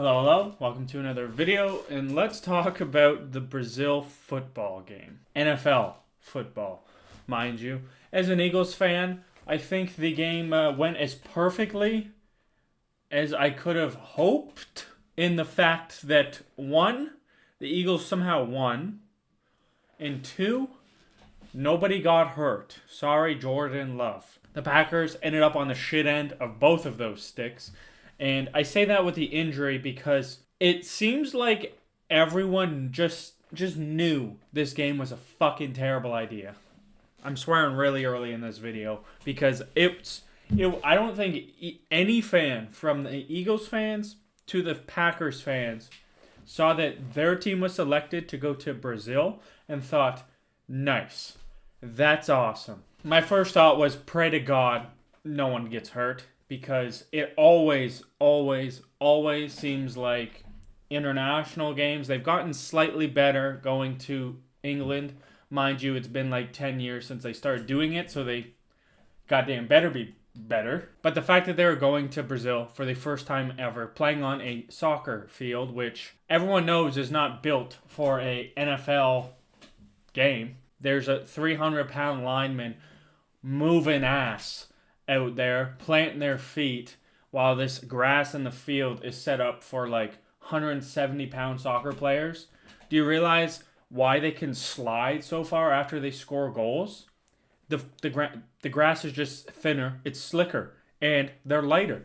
Hello, hello. Welcome to another video, and let's talk about the Brazil football game. NFL football, mind you. As an Eagles fan, I think the game went as perfectly as I could have hoped in the fact that, one, the Eagles somehow won, and two, nobody got hurt. Sorry, Jordan Love. The Packers ended up on the shit end of both of those sticks. And I say that with the injury because it seems like everyone just knew this game was a fucking terrible idea. I'm swearing really early in this video because I don't think any fan, from the Eagles fans to the Packers fans, saw that their team was selected to go to Brazil and thought, nice, that's awesome. My first thought was, pray to God no one gets hurt. Because it always seems like international games, they've gotten slightly better going to England. Mind you, it's been like 10 years since they started doing it, so they goddamn better be better. But the fact that they were going to Brazil for the first time ever, playing on a soccer field, which everyone knows is not built for a NFL game. There's a 300-pound lineman moving ass out there, planting their feet, while this grass in the field is set up for like 170-pound soccer players. Do you realize why they can slide so far after they score goals? The grass is just thinner, it's slicker, and they're lighter.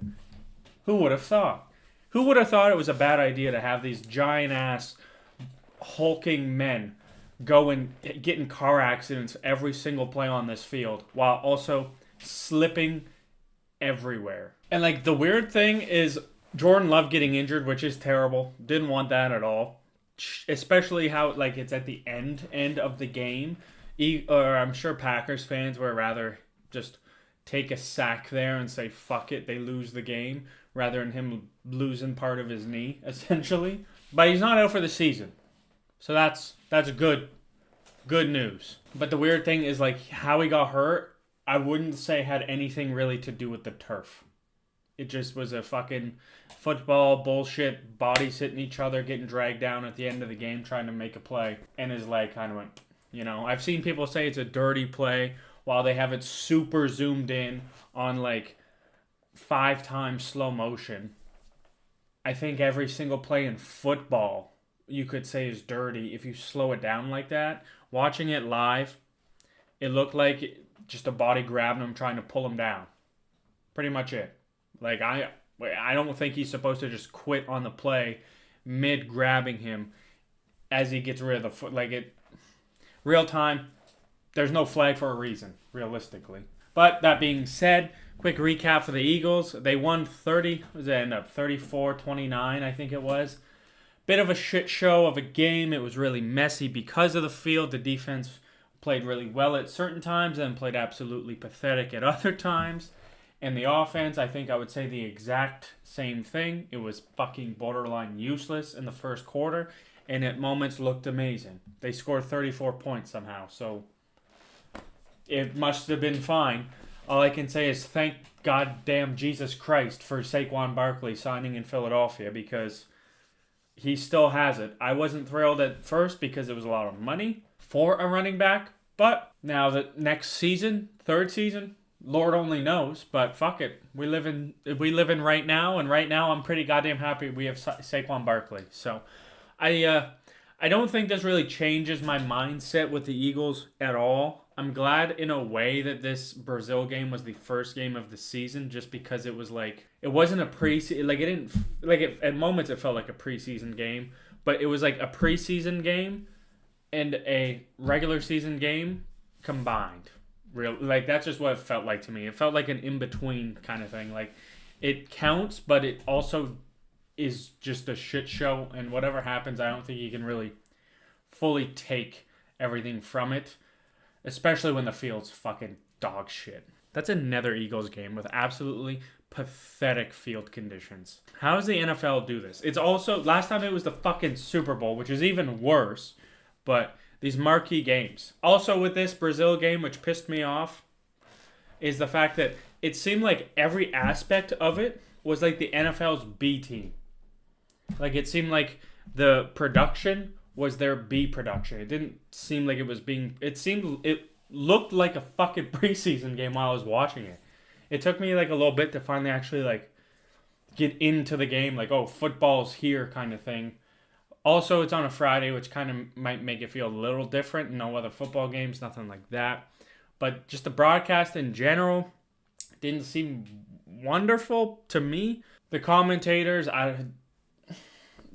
Who would have thought? Who would have thought it was a bad idea to have these giant-ass, hulking men go and get in car accidents every single play on this field, while also slipping everywhere. And like the weird thing is Jordan Love getting injured, which is terrible. Didn't want that at all. Especially how like it's at the end of the game. Or I'm sure Packers fans would rather just take a sack there and say fuck it, they lose the game, rather than him losing part of his knee, essentially. But he's not out for the season. So that's good news. But the weird thing is like how he got hurt, I wouldn't say had anything really to do with the turf. It just was a fucking football bullshit, bodies hitting each other, getting dragged down at the end of the game trying to make a play. And his leg kind of went, I've seen people say it's a dirty play while they have it super zoomed in on like 5 times slow motion. I think every single play in football you could say is dirty if you slow it down like that. Watching it live, it looked like just a body grabbing him, trying to pull him down. Pretty much it. Like, I don't think he's supposed to just quit on the play mid-grabbing him as he gets rid of the foot. Like, real time, there's no flag for a reason, realistically. But that being said, quick recap for the Eagles. They won 34-29, I think it was. Bit of a shit show of a game. It was really messy because of the field. The defense played really well at certain times and played absolutely pathetic at other times. And the offense, I think I would say the exact same thing. It was fucking borderline useless in the first quarter, and at moments looked amazing. They scored 34 points somehow, so it must have been fine. All I can say is thank goddamn Jesus Christ for Saquon Barkley signing in Philadelphia, because he still has it. I wasn't thrilled at first because it was a lot of money for a running back, but now the next season, third season, Lord only knows, but fuck it. We live in right now, and right now I'm pretty goddamn happy we have Saquon Barkley. So I don't think this really changes my mindset with the Eagles at all. I'm glad in a way that this Brazil game was the first game of the season, just because it was like, it wasn't a preseason, like it didn't, like it, at moments it felt like a preseason game, but it was like a preseason game and a regular season game combined. Like that's just what it felt like to me. It felt like an in-between kind of thing. Like it counts, but it also is just a shit show, and whatever happens, I don't think you can really fully take everything from it, especially when the field's fucking dog shit. That's another Eagles game with absolutely pathetic field conditions. How does the NFL do this? It's also, last time it was the fucking Super Bowl, which is even worse, but these marquee games. Also with this Brazil game, which pissed me off, is the fact that it seemed like every aspect of it was like the NFL's B team. Like, it seemed like the production was their B production. It didn't seem like it was being. It looked like a fucking preseason game while I was watching it. It took me like a little bit to finally actually like get into the game. Like, oh, football's here, kind of thing. Also, it's on a Friday, which kind of might make it feel a little different. No other football games, nothing like that. But just the broadcast in general didn't seem wonderful to me. The commentators,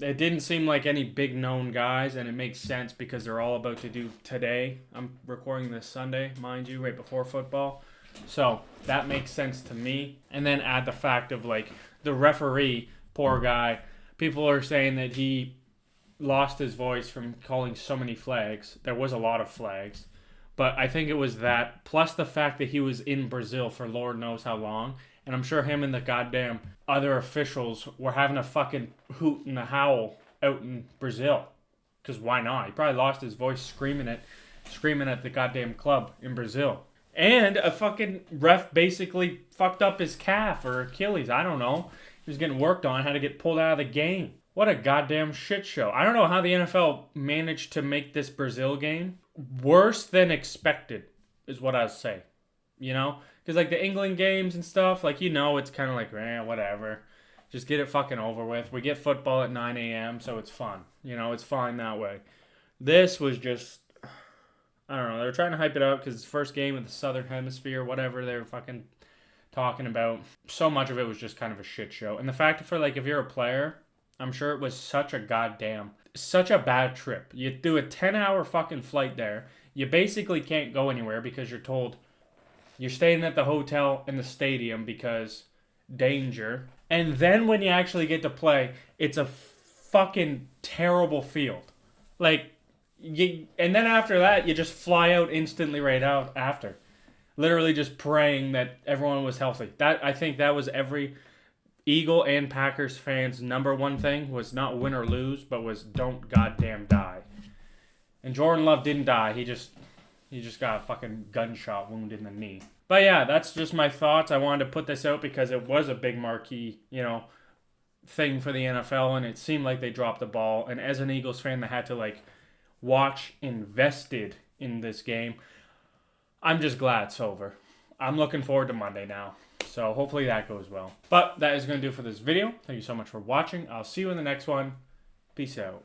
it didn't seem like any big known guys, and it makes sense because they're all about to do today. I'm recording this Sunday, mind you, right before football. So that makes sense to me. And then add the fact of like the referee, poor guy. People are saying that he lost his voice from calling so many flags. There was a lot of flags. But I think it was that, plus the fact that he was in Brazil for Lord knows how long. And I'm sure him and the goddamn other officials were having a fucking hoot and a howl out in Brazil. Because why not? He probably lost his voice screaming at the goddamn club in Brazil. And a fucking ref basically fucked up his calf or Achilles. I don't know. He was getting worked on, had to get pulled out of the game. What a goddamn shit show. I don't know how the NFL managed to make this Brazil game worse than expected, is what I'd say. You know? Because, like, the England games and stuff, like, you know, it's kind of like, whatever. Just get it fucking over with. We get football at 9 a.m., so it's fun. You know, it's fine that way. This was just, I don't know. They were trying to hype it up because it's the first game of the Southern Hemisphere, whatever they were fucking talking about. So much of it was just kind of a shit show. And the fact for, like, if you're a player, I'm sure it was such a bad trip. You do a 10-hour fucking flight there. You basically can't go anywhere because you're told you're staying at the hotel in the stadium because danger. And then when you actually get to play, it's a fucking terrible field. Like, and then after that, you just fly out instantly right out after. Literally just praying that everyone was healthy. I think that was every Eagle and Packers fans' number one thing, was not win or lose, but was don't goddamn die. And Jordan Love didn't die. He just got a fucking gunshot wound in the knee. But yeah, that's just my thoughts. I wanted to put this out because it was a big marquee, thing for the NFL, and it seemed like they dropped the ball. And as an Eagles fan that had to watch invested in this game, I'm just glad it's over. I'm looking forward to Monday now. So hopefully that goes well. But that is going to do for this video. Thank you so much for watching. I'll see you in the next one. Peace out.